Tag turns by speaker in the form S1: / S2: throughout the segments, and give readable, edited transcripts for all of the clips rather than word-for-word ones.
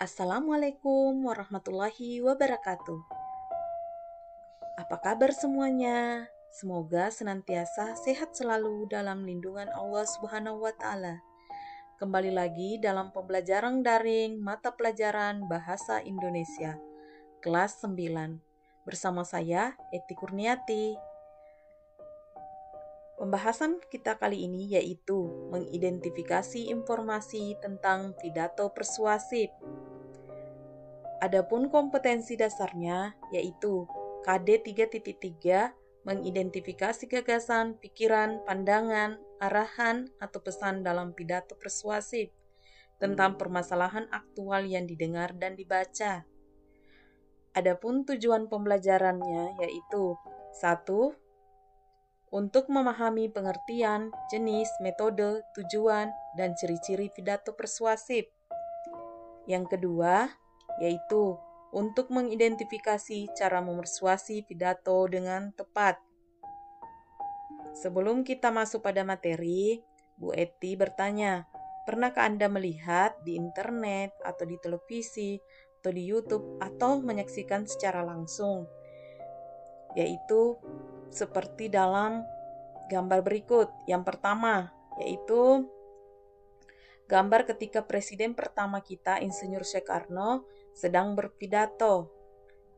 S1: Assalamualaikum warahmatullahi wabarakatuh. Apa kabar semuanya? Semoga senantiasa sehat selalu dalam lindungan Allah Subhanahu wa Ta'ala. Kembali lagi dalam pembelajaran daring mata pelajaran Bahasa Indonesia, kelas 9. Bersama saya, Eti Kurniati. Pembahasan kita kali ini yaitu mengidentifikasi informasi tentang pidato persuasif. Adapun kompetensi dasarnya yaitu KD 3.3 mengidentifikasi gagasan, pikiran, pandangan, arahan, atau pesan dalam pidato persuasif tentang permasalahan aktual yang didengar dan dibaca. Adapun tujuan pembelajarannya yaitu 1. Untuk memahami pengertian, jenis, metode, tujuan, dan ciri-ciri pidato persuasif. Yang kedua, yaitu untuk mengidentifikasi cara memersuasi pidato dengan tepat. Sebelum kita masuk pada materi, Bu Eti bertanya, pernahkah Anda melihat di internet atau di televisi atau di YouTube atau menyaksikan secara langsung? Yaitu seperti dalam gambar berikut. Yang pertama, yaitu gambar ketika Presiden pertama kita, Insinyur Soekarno, sedang berpidato.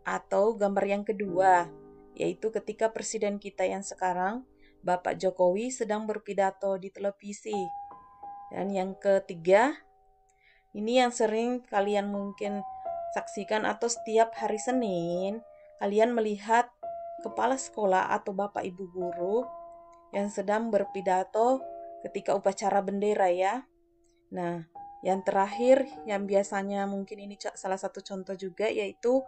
S1: Atau gambar yang kedua, yaitu ketika Presiden kita yang sekarang, Bapak Jokowi, sedang berpidato di televisi. Dan yang ketiga, ini yang sering kalian mungkin saksikan atau setiap hari Senin, kalian melihat kepala sekolah atau Bapak Ibu guru yang sedang berpidato ketika upacara bendera ya. Nah, yang terakhir yang biasanya mungkin ini salah satu contoh juga yaitu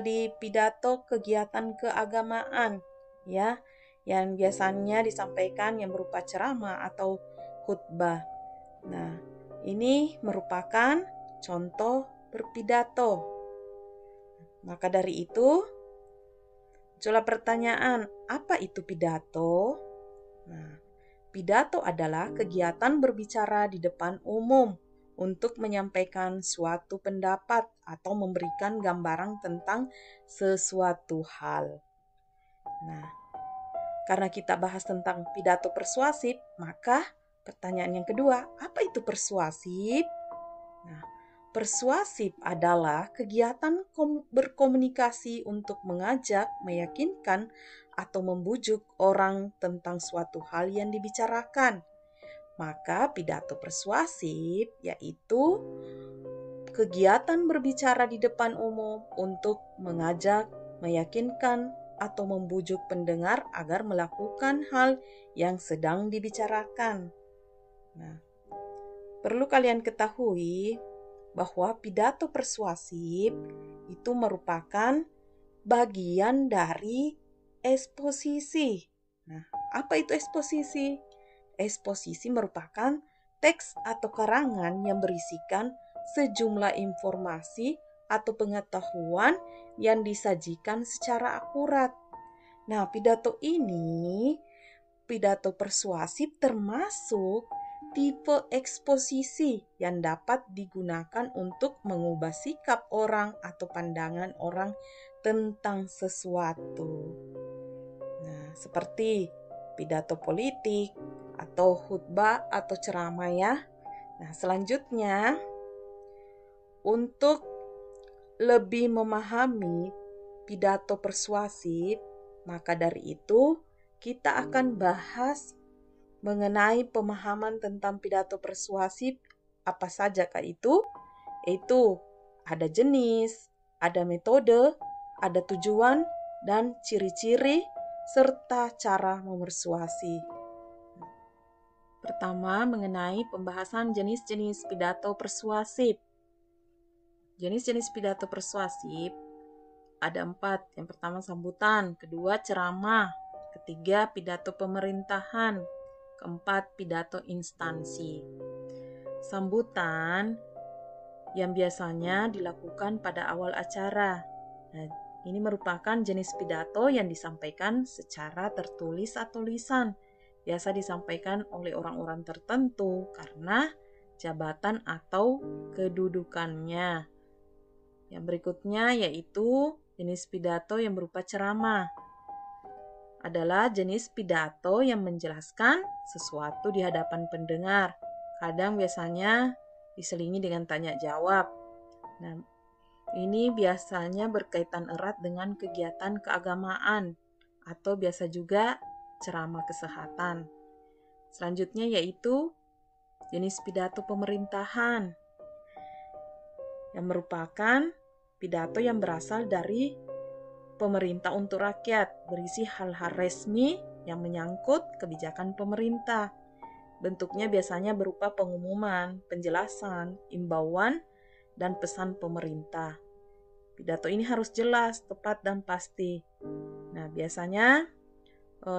S1: di pidato kegiatan keagamaan ya, yang biasanya disampaikan yang berupa ceramah atau khutbah. Nah, ini merupakan contoh berpidato. Maka dari itu, muncullah pertanyaan, apa itu pidato? Nah, pidato adalah kegiatan berbicara di depan umum untuk menyampaikan suatu pendapat atau memberikan gambaran tentang sesuatu hal. Nah, karena kita bahas tentang pidato persuasif, maka pertanyaan yang kedua, apa itu persuasif? Nah, persuasif adalah kegiatan berkomunikasi untuk mengajak, meyakinkan, atau membujuk orang tentang suatu hal yang dibicarakan. Maka pidato persuasif yaitu kegiatan berbicara di depan umum untuk mengajak, meyakinkan, atau membujuk pendengar agar melakukan hal yang sedang dibicarakan. Nah, perlu kalian ketahui bahwa pidato persuasif itu merupakan bagian dari eksposisi. Nah, apa itu eksposisi? Eksposisi merupakan teks atau karangan yang berisikan sejumlah informasi atau pengetahuan yang disajikan secara akurat. Nah, pidato persuasif termasuk tipe eksposisi yang dapat digunakan untuk mengubah sikap orang atau pandangan orang tentang sesuatu. Nah, seperti pidato politik atau khutbah atau ceramah ya. Nah, selanjutnya untuk lebih memahami pidato persuasif, maka dari itu kita akan bahas mengenai pemahaman tentang pidato persuasif apa saja kah itu? Yaitu ada jenis, ada metode, ada tujuan, dan ciri-ciri, serta cara memersuasi. Pertama, mengenai pembahasan jenis-jenis pidato persuasif. Jenis-jenis pidato persuasif ada 4. Yang pertama sambutan, kedua ceramah, ketiga pidato pemerintahan, keempat, pidato instansi. Sambutan yang biasanya dilakukan pada awal acara. Nah, ini merupakan jenis pidato yang disampaikan secara tertulis atau lisan. Biasa disampaikan oleh orang-orang tertentu karena jabatan atau kedudukannya. Yang berikutnya yaitu jenis pidato yang berupa ceramah. Adalah jenis pidato yang menjelaskan sesuatu di hadapan pendengar. Kadang biasanya diselingi dengan tanya jawab. Nah, ini biasanya berkaitan erat dengan kegiatan keagamaan atau biasa juga ceramah kesehatan. Selanjutnya yaitu jenis pidato pemerintahan yang merupakan pidato yang berasal dari pemerintah untuk rakyat, berisi hal-hal resmi yang menyangkut kebijakan pemerintah. Bentuknya biasanya berupa pengumuman, penjelasan, imbauan, dan pesan pemerintah. Pidato ini harus jelas, tepat, dan pasti. Nah, biasanya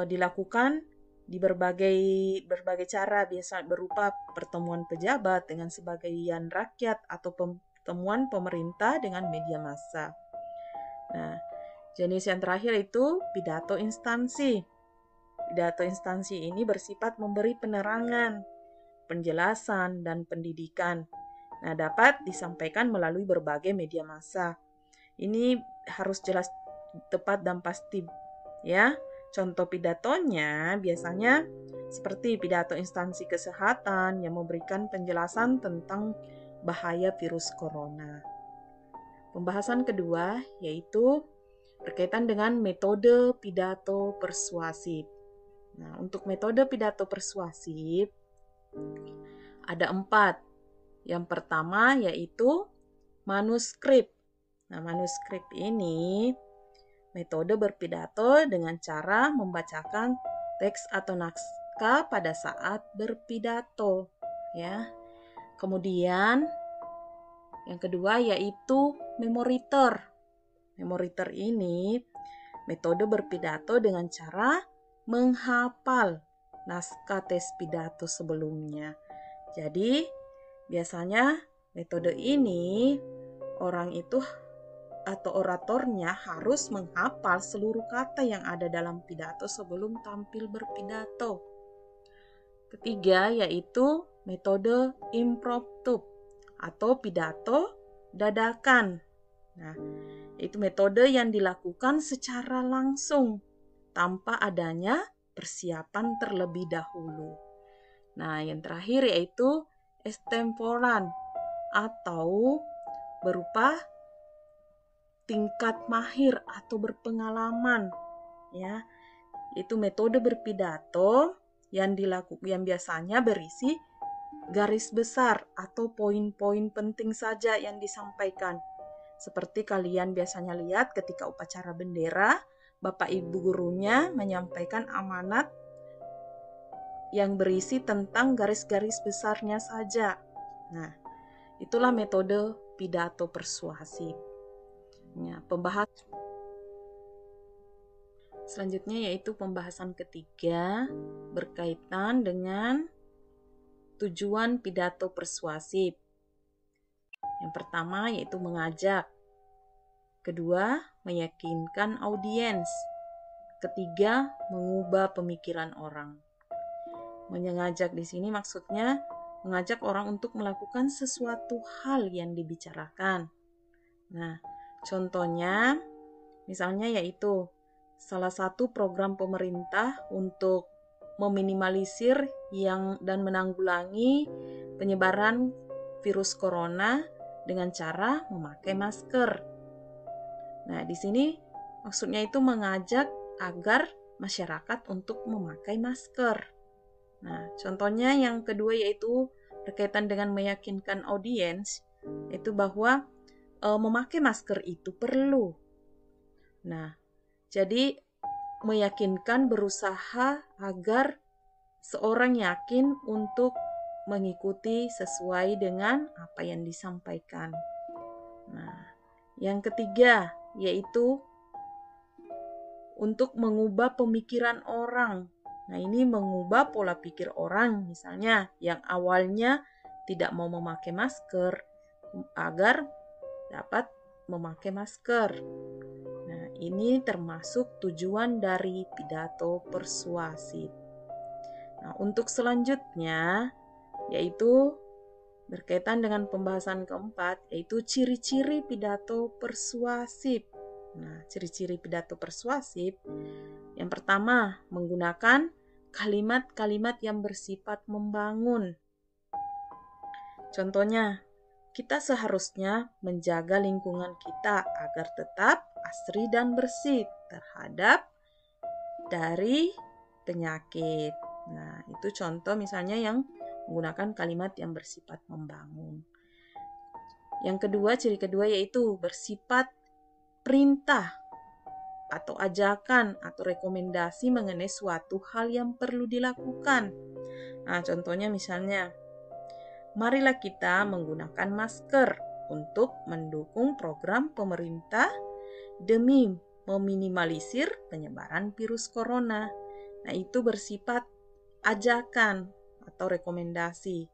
S1: dilakukan di berbagai cara, biasa berupa pertemuan pejabat dengan sebagian rakyat atau pertemuan pemerintah dengan media massa. Nah, jenis yang terakhir itu pidato instansi. Pidato instansi ini bersifat memberi penerangan, penjelasan, dan pendidikan. Nah, dapat disampaikan melalui berbagai media massa. Ini harus jelas, tepat, dan pasti, ya. Contoh pidatonya biasanya seperti pidato instansi kesehatan yang memberikan penjelasan tentang bahaya virus corona. Pembahasan kedua yaitu berkaitan dengan metode pidato persuasif. Nah, untuk metode pidato persuasif ada 4. Yang pertama yaitu manuskrip. Nah, manuskrip ini metode berpidato dengan cara membacakan teks atau naskah pada saat berpidato, ya. Kemudian yang kedua yaitu memoriter. Memoriter ini metode berpidato dengan cara menghafal naskah tes pidato sebelumnya. Jadi, biasanya metode ini orang itu atau oratornya harus menghafal seluruh kata yang ada dalam pidato sebelum tampil berpidato. Ketiga yaitu metode impromptu atau pidato dadakan. Nah, itu metode yang dilakukan secara langsung tanpa adanya persiapan terlebih dahulu. Nah, yang terakhir yaitu extemporan atau berupa tingkat mahir atau berpengalaman, ya. Itu metode berpidato yang biasanya berisi garis besar atau poin-poin penting saja yang disampaikan. Seperti kalian biasanya lihat ketika upacara bendera, Bapak Ibu gurunya menyampaikan amanat yang berisi tentang garis-garis besarnya saja. Nah, itulah metode pidato persuasif. Ya, selanjutnya yaitu pembahasan ketiga berkaitan dengan tujuan pidato persuasif. Yang pertama yaitu mengajak. Kedua, meyakinkan audiens. Ketiga, mengubah pemikiran orang. Mengajak di sini maksudnya mengajak orang untuk melakukan sesuatu hal yang dibicarakan. Nah, contohnya, misalnya yaitu salah satu program pemerintah untuk meminimalisir dan menanggulangi penyebaran virus corona dengan cara memakai masker. Nah, di sini maksudnya itu mengajak agar masyarakat untuk memakai masker. Nah, contohnya yang kedua yaitu berkaitan dengan meyakinkan audiens, yaitu bahwa memakai masker itu perlu. Nah, jadi meyakinkan berusaha agar seorang yakin untuk mengikuti sesuai dengan apa yang disampaikan. Nah, yang ketiga yaitu untuk mengubah pemikiran orang. Nah, ini mengubah pola pikir orang, misalnya yang awalnya tidak mau memakai masker agar dapat memakai masker. Nah, ini termasuk tujuan dari pidato persuasif. Nah, untuk selanjutnya yaitu berkaitan dengan pembahasan keempat, yaitu ciri-ciri pidato persuasif. Nah, ciri-ciri pidato persuasif, yang pertama, menggunakan kalimat-kalimat yang bersifat membangun. Contohnya, kita seharusnya menjaga lingkungan kita agar tetap asri dan bersih terhadap dari penyakit. Nah, itu contoh misalnya yang menggunakan kalimat yang bersifat membangun. Yang kedua, ciri kedua yaitu bersifat perintah atau ajakan atau rekomendasi mengenai suatu hal yang perlu dilakukan. Nah, contohnya misalnya, marilah kita menggunakan masker untuk mendukung program pemerintah demi meminimalisir penyebaran virus corona. Nah, itu bersifat ajakan atau rekomendasi.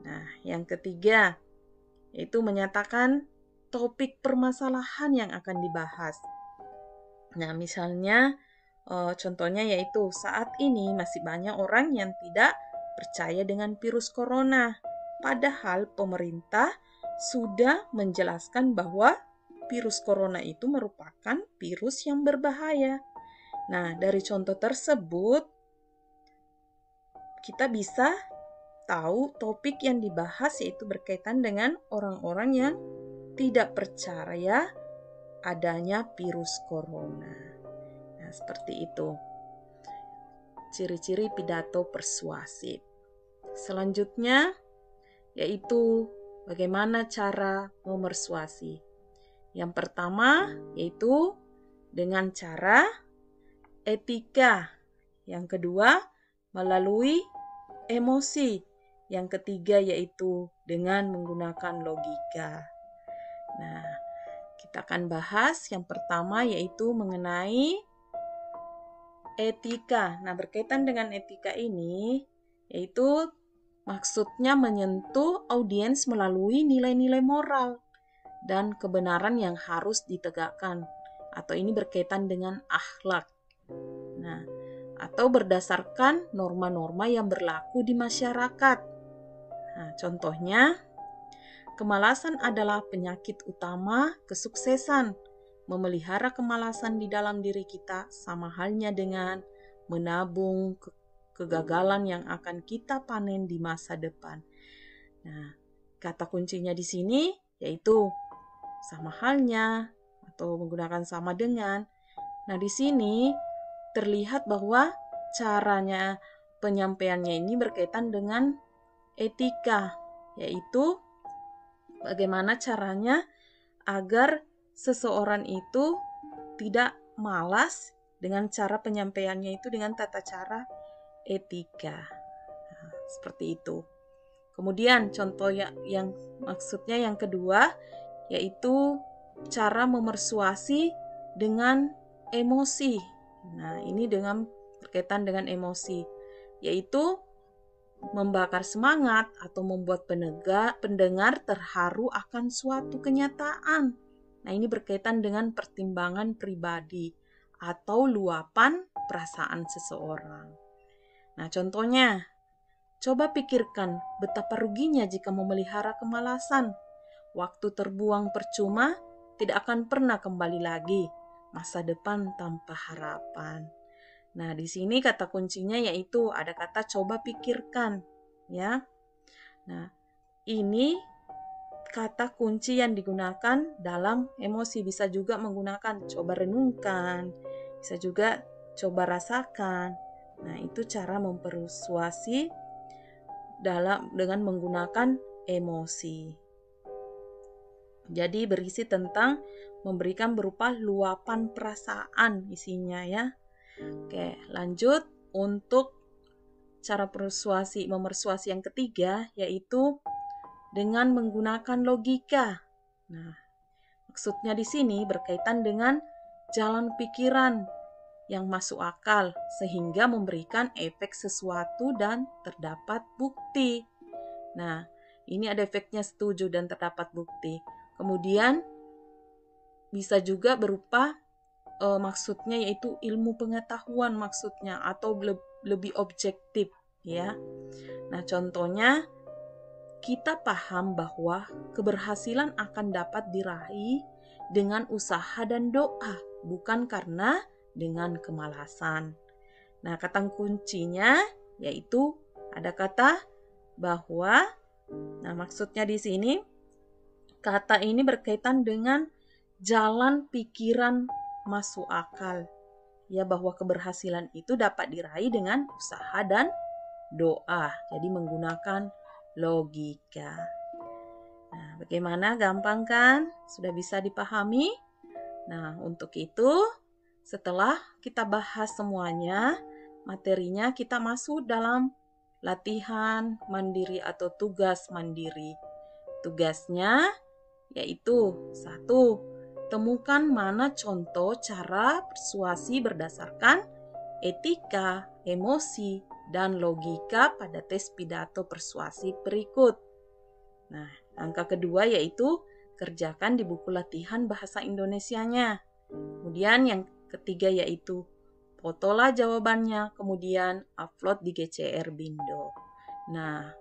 S1: Nah, yang ketiga, yaitu menyatakan topik permasalahan yang akan dibahas. Nah, misalnya contohnya yaitu saat ini masih banyak orang yang tidak percaya dengan virus corona. Padahal pemerintah sudah menjelaskan bahwa virus corona itu merupakan virus yang berbahaya. Nah, dari contoh tersebut, kita bisa tahu topik yang dibahas yaitu berkaitan dengan orang-orang yang tidak percaya adanya virus corona. Nah, seperti itu. Ciri-ciri pidato persuasif. Selanjutnya, yaitu bagaimana cara memersuasi. Yang pertama, yaitu dengan cara etika. Yang kedua, melalui emosi. Yang ketiga, yaitu dengan menggunakan logika. Nah, kita akan bahas yang pertama yaitu mengenai etika. Nah, berkaitan dengan etika ini, yaitu maksudnya menyentuh audiens melalui nilai-nilai moral dan kebenaran yang harus ditegakkan. Atau ini berkaitan dengan akhlak. Nah, atau berdasarkan norma-norma yang berlaku di masyarakat. Nah, contohnya, kemalasan adalah penyakit utama kesuksesan. Memelihara kemalasan di dalam diri kita sama halnya dengan menabung kegagalan yang akan kita panen di masa depan. Nah, kata kuncinya di sini yaitu sama halnya atau menggunakan sama dengan. Nah, di sini terlihat bahwa caranya penyampaiannya ini berkaitan dengan etika, yaitu bagaimana caranya agar seseorang itu tidak malas dengan cara penyampaiannya itu dengan tata cara etika. Nah, seperti itu. Kemudian contoh yang maksudnya yang kedua yaitu cara memersuasi dengan emosi. Nah, ini dengan berkaitan dengan emosi, yaitu membakar semangat atau membuat pendengar terharu akan suatu kenyataan. Nah, ini berkaitan dengan pertimbangan pribadi atau luapan perasaan seseorang. Nah, contohnya, coba pikirkan betapa ruginya jika memelihara kemalasan. Waktu terbuang percuma, tidak akan pernah kembali lagi. Masa depan tanpa harapan. Nah, di sini kata kuncinya yaitu ada kata coba pikirkan, ya. Nah, ini kata kunci yang digunakan dalam emosi. Bisa juga menggunakan coba renungkan, bisa juga coba rasakan. Nah, itu cara mempersuasi dengan menggunakan emosi. Jadi berisi tentang memberikan berupa luapan perasaan isinya, ya. Oke, lanjut untuk cara memersuasi yang ketiga, yaitu dengan menggunakan logika. Nah, maksudnya di sini berkaitan dengan jalan pikiran yang masuk akal sehingga memberikan efek sesuatu dan terdapat bukti. Nah, ini ada efeknya setuju dan terdapat bukti. Kemudian bisa juga berupa maksudnya yaitu ilmu pengetahuan maksudnya atau lebih objektif, ya. Nah, contohnya kita paham bahwa keberhasilan akan dapat diraih dengan usaha dan doa, bukan karena dengan kemalasan. Nah, kata kuncinya yaitu ada kata bahwa, nah maksudnya di sini kata ini berkaitan dengan jalan pikiran masuk akal. Ya, bahwa keberhasilan itu dapat diraih dengan usaha dan doa. Jadi menggunakan logika. Nah, bagaimana? Gampang kan? Sudah bisa dipahami? Nah, untuk itu setelah kita bahas semuanya, materinya kita masuk dalam latihan mandiri atau tugas mandiri. Tugasnya yaitu 1. Temukan mana contoh cara persuasi berdasarkan etika, emosi, dan logika pada tes pidato persuasi berikut. Nah, angka kedua yaitu kerjakan di buku latihan bahasa Indonesianya. Kemudian yang ketiga yaitu fotolah jawabannya, kemudian upload di GCR Bindo. Nah,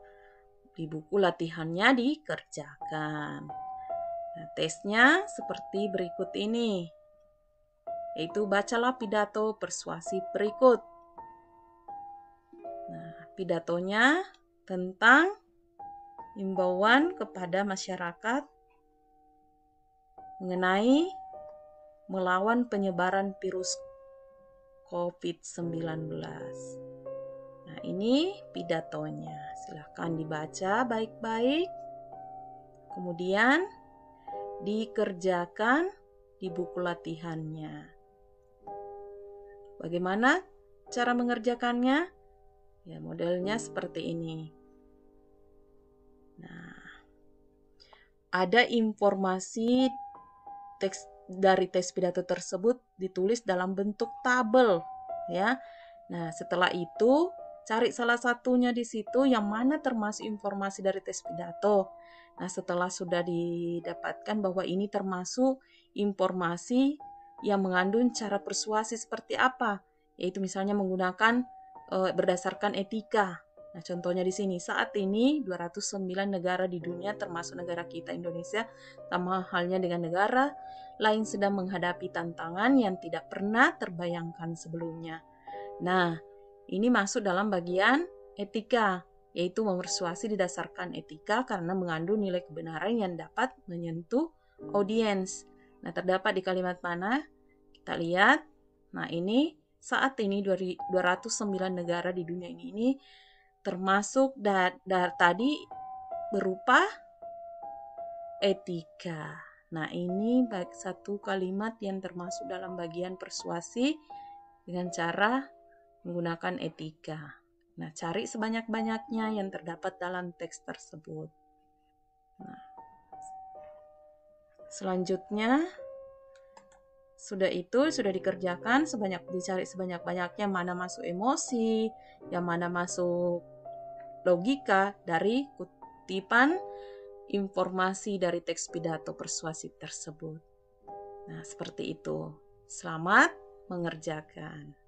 S1: di buku latihannya dikerjakan. Nah, tesnya seperti berikut ini, yaitu bacalah pidato persuasi berikut. Nah, pidatonya tentang himbauan kepada masyarakat mengenai melawan penyebaran virus COVID-19. Nah, ini pidatonya. Silahkan dibaca baik-baik. Kemudian dikerjakan di buku latihannya. Bagaimana cara mengerjakannya? Ya, modelnya seperti ini. Nah, ada informasi teks dari tes pidato tersebut ditulis dalam bentuk tabel, ya. Nah, setelah itu cari salah satunya di situ yang mana termasuk informasi dari tes pidato. Nah, setelah sudah didapatkan bahwa ini termasuk informasi yang mengandung cara persuasi seperti apa, yaitu misalnya menggunakan berdasarkan etika. Nah, contohnya di sini, saat ini 209 negara di dunia termasuk negara kita Indonesia, sama halnya dengan negara lain sedang menghadapi tantangan yang tidak pernah terbayangkan sebelumnya. Nah, ini masuk dalam bagian etika, yaitu mempersuasi didasarkan etika karena mengandung nilai kebenaran yang dapat menyentuh audiens. Nah, terdapat di kalimat mana? Kita lihat. Nah, ini saat ini 209 negara di dunia ini termasuk tadi berupa etika. Nah, ini satu kalimat yang termasuk dalam bagian persuasi dengan cara menggunakan etika. Nah, cari sebanyak-banyaknya yang terdapat dalam teks tersebut. Nah, selanjutnya sudah dikerjakan dicari sebanyak-banyaknya mana masuk emosi, yang mana masuk logika dari kutipan informasi dari teks pidato persuasif tersebut. Nah, seperti itu. Selamat mengerjakan.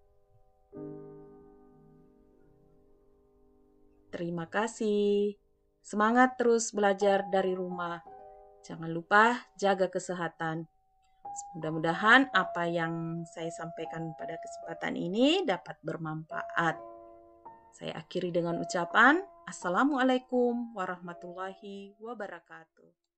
S1: Terima kasih. Semangat terus belajar dari rumah. Jangan lupa jaga kesehatan. Mudah-mudahan apa yang saya sampaikan pada kesempatan ini dapat bermanfaat. Saya akhiri dengan ucapan Assalamualaikum warahmatullahi wabarakatuh.